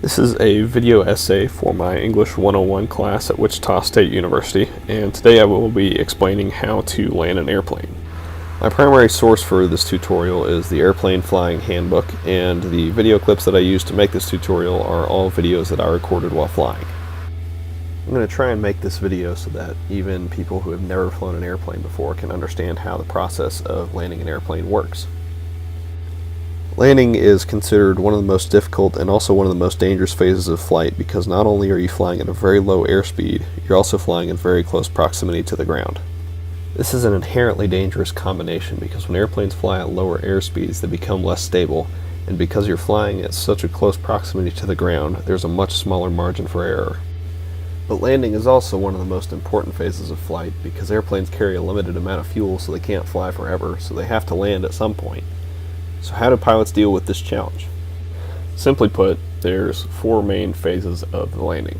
This is a video essay for my English 101 class at Wichita State University, and today I will be explaining how to land an airplane. My primary source for this tutorial is the Airplane Flying Handbook, and the video clips that I use to make this tutorial are all videos that I recorded while flying. I'm going to try and make this video so that even people who have never flown an airplane before can understand how the process of landing an airplane works. Landing is considered one of the most difficult and also one of the most dangerous phases of flight because not only are you flying at a very low airspeed, you're also flying in very close proximity to the ground. This is an inherently dangerous combination because when airplanes fly at lower airspeeds, they become less stable, and because you're flying at such a close proximity to the ground, there's a much smaller margin for error. But landing is also one of the most important phases of flight because airplanes carry a limited amount of fuel, so they can't fly forever, so they have to land at some point. So how do pilots deal with this challenge? Simply put, there's four main phases of the landing.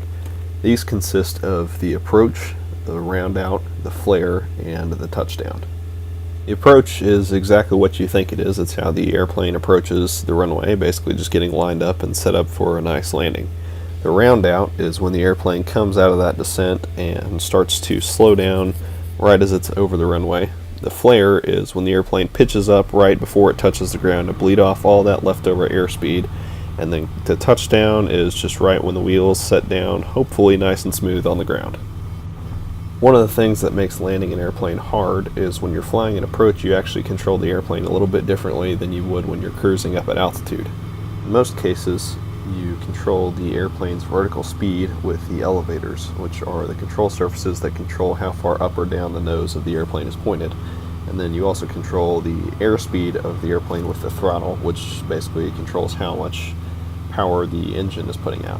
These consist of the approach, the round out, the flare, and the touchdown. The approach is exactly what you think it is. It's how the airplane approaches the runway, basically just getting lined up and set up for a nice landing. The round out is when the airplane comes out of that descent and starts to slow down right as it's over the runway. The flare is when the airplane pitches up right before it touches the ground to bleed off all that leftover airspeed, and then the touchdown is just right when the wheels set down, hopefully nice and smooth on the ground. One of the things that makes landing an airplane hard is when you're flying an approach, you actually control the airplane a little bit differently than you would when you're cruising up at altitude. In most cases, you control the airplane's vertical speed with the elevators, which are the control surfaces that control how far up or down the nose of the airplane is pointed. And then you also control the airspeed of the airplane with the throttle, which basically controls how much power the engine is putting out.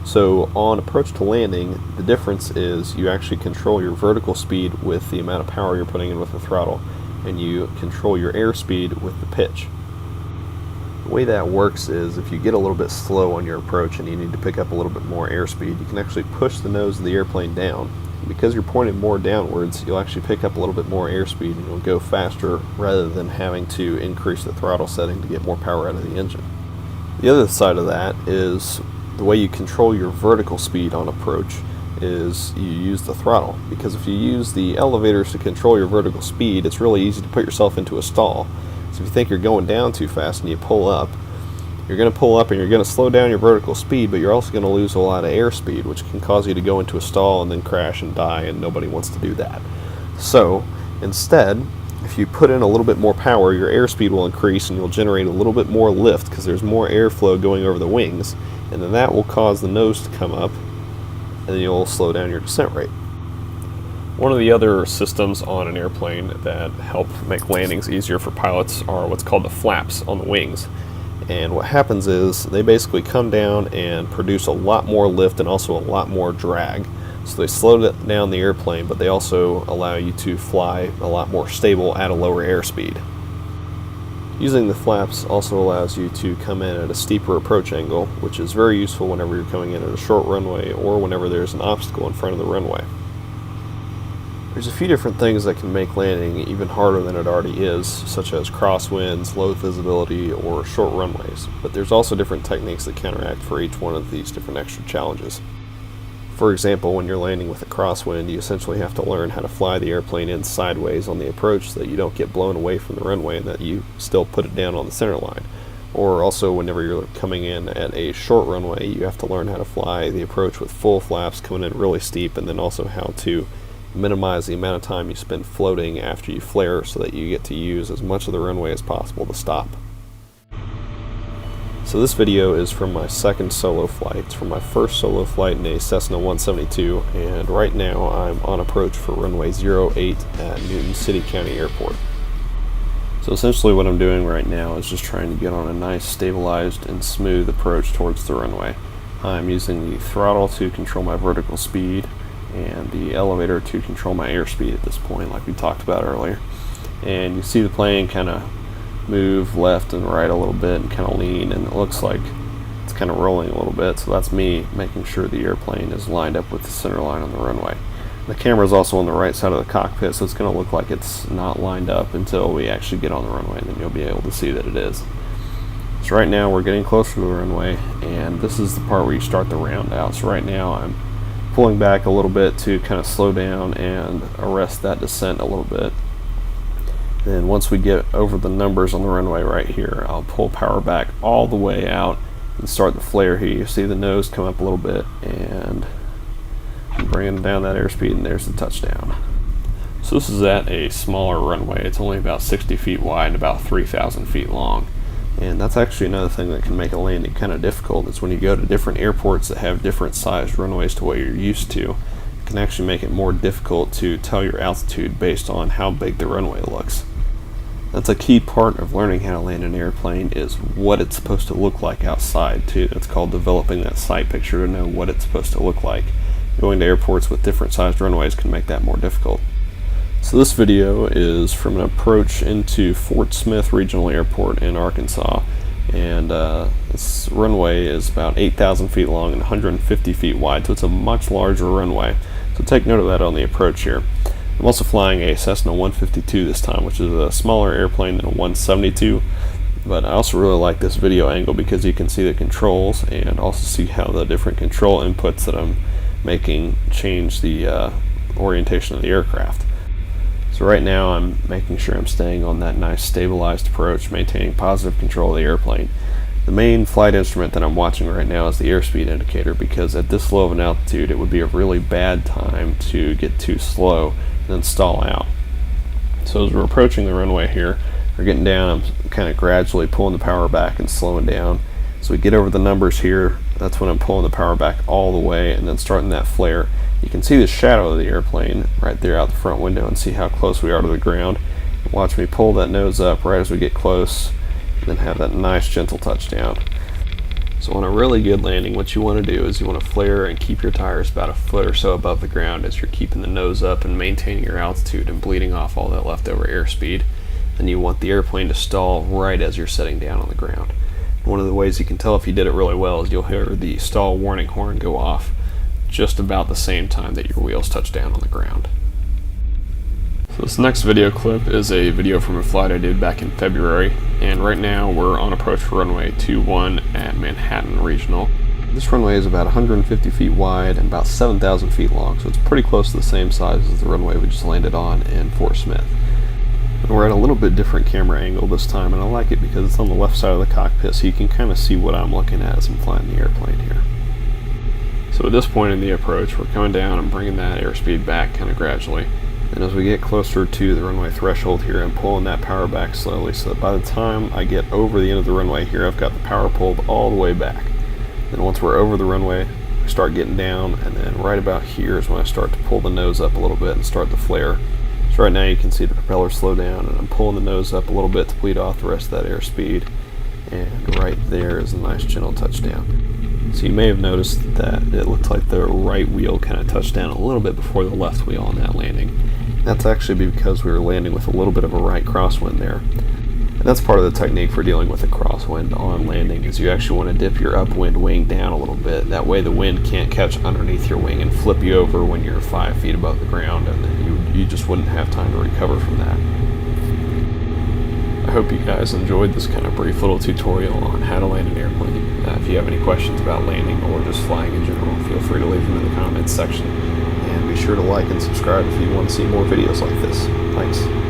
So on approach to landing, the difference is you actually control your vertical speed with the amount of power you're putting in with the throttle, and you control your airspeed with the pitch. The way that works is if you get a little bit slow on your approach and you need to pick up a little bit more airspeed, you can actually push the nose of the airplane down. Because you're pointing more downwards, you'll actually pick up a little bit more airspeed and you'll go faster rather than having to increase the throttle setting to get more power out of the engine. The other side of that is the way you control your vertical speed on approach is you use the throttle. Because if you use the elevators to control your vertical speed, it's really easy to put yourself into a stall. So if you think you're going down too fast and you pull up, you're going to pull up and you're going to slow down your vertical speed, but you're also going to lose a lot of airspeed, which can cause you to go into a stall and then crash and die, and nobody wants to do that. So instead, if you put in a little bit more power, your airspeed will increase and you'll generate a little bit more lift because there's more airflow going over the wings, and then that will cause the nose to come up and then you'll slow down your descent rate. One of the other systems on an airplane that help make landings easier for pilots are what's called the flaps on the wings. And what happens is they basically come down and produce a lot more lift and also a lot more drag. So they slow down the airplane, but they also allow you to fly a lot more stable at a lower airspeed. Using the flaps also allows you to come in at a steeper approach angle, which is very useful whenever you're coming in at a short runway or whenever there's an obstacle in front of the runway. There's a few different things that can make landing even harder than it already is, such as crosswinds, low visibility, or short runways, but there's also different techniques that counteract for each one of these different extra challenges. For example, when you're landing with a crosswind, you essentially have to learn how to fly the airplane in sideways on the approach so that you don't get blown away from the runway and that you still put it down on the center line. Or also, whenever you're coming in at a short runway, you have to learn how to fly the approach with full flaps coming in really steep, and then also how to minimize the amount of time you spend floating after you flare so that you get to use as much of the runway as possible to stop. So this video is from my second solo flight. It's from my first solo flight in a Cessna 172, and right now I'm on approach for runway 08 at Newton City County Airport. So essentially what I'm doing right now is just trying to get on a nice stabilized and smooth approach towards the runway. I'm using the throttle to control my vertical speed and the elevator to control my airspeed at this point, like we talked about earlier. And you see the plane kind of move left and right a little bit and kind of lean, and it looks like it's kind of rolling a little bit, so that's me making sure the airplane is lined up with the center line on the runway. The camera is also on the right side of the cockpit, so it's going to look like it's not lined up until we actually get on the runway, and then you'll be able to see that it is. So right now we're getting closer to the runway, and this is the part where you start the round out. So right now I'm pulling back a little bit to kind of slow down and arrest that descent a little bit. Then once we get over the numbers on the runway right here, I'll pull power back all the way out and start the flare here. You see the nose come up a little bit, and I'm bringing down that airspeed, and there's the touchdown. So this is at a smaller runway. It's only about 60 feet wide and about 3,000 feet long. And that's actually another thing that can make a landing kind of difficult, is when you go to different airports that have different sized runways to what you're used to, it can actually make it more difficult to tell your altitude based on how big the runway looks. That's a key part of learning how to land an airplane, is what it's supposed to look like outside too. It's called developing that sight picture to know what it's supposed to look like. Going to airports with different sized runways can make that more difficult. So this video is from an approach into Fort Smith Regional Airport in Arkansas, and this runway is about 8,000 feet long and 150 feet wide, so it's a much larger runway. So take note of that on the approach here. I'm also flying a Cessna 152 this time, which is a smaller airplane than a 172, but I also really like this video angle because you can see the controls and also see how the different control inputs that I'm making change the orientation of the aircraft. So right now I'm making sure I'm staying on that nice stabilized approach, maintaining positive control of the airplane. The main flight instrument that I'm watching right now is the airspeed indicator, because at this low of an altitude it would be a really bad time to get too slow and then stall out. So as we're approaching the runway here, we're getting down, I'm kind of gradually pulling the power back and slowing down. So we get over the numbers here, that's when I'm pulling the power back all the way and then starting that flare. You can see the shadow of the airplane right there out the front window and see how close we are to the ground. Watch me pull that nose up right as we get close, and then have that nice gentle touchdown. So on a really good landing, what you want to do is you want to flare and keep your tires about a foot or so above the ground as you're keeping the nose up and maintaining your altitude and bleeding off all that leftover airspeed. Then you want the airplane to stall right as you're setting down on the ground. One of the ways you can tell if you did it really well is you'll hear the stall warning horn go off just about the same time that your wheels touch down on the ground. So this next video clip is a video from a flight I did back in February, and right now we're on approach for runway 21 at Manhattan Regional. This runway is about 150 feet wide and about 7,000 feet long, so it's pretty close to the same size as the runway we just landed on in Fort Smith. And we're at a little bit different camera angle this time, and I like it because it's on the left side of the cockpit, so you can kind of see what I'm looking at as I'm flying the airplane here. So at this point in the approach, we're coming down and bringing that airspeed back kind of gradually. And as we get closer to the runway threshold here, I'm pulling that power back slowly so that by the time I get over the end of the runway here, I've got the power pulled all the way back. Then once we're over the runway, I start getting down, and then right about here is when I start to pull the nose up a little bit and start the flare. So right now you can see the propeller slow down, and I'm pulling the nose up a little bit to bleed off the rest of that airspeed. And right there is a nice gentle touchdown. So you may have noticed that it looked like the right wheel kind of touched down a little bit before the left wheel on that landing. That's actually because we were landing with a little bit of a right crosswind there. And that's part of the technique for dealing with a crosswind on landing, is you actually want to dip your upwind wing down a little bit. That way the wind can't catch underneath your wing and flip you over when you're 5 feet above the ground, and then you just wouldn't have time to recover from that. I hope you guys enjoyed this kind of brief little tutorial on how to land an airplane. If you have any questions about landing or just flying in general, feel free to leave them in the comments section. And be sure to like and subscribe if you want to see more videos like this. Thanks.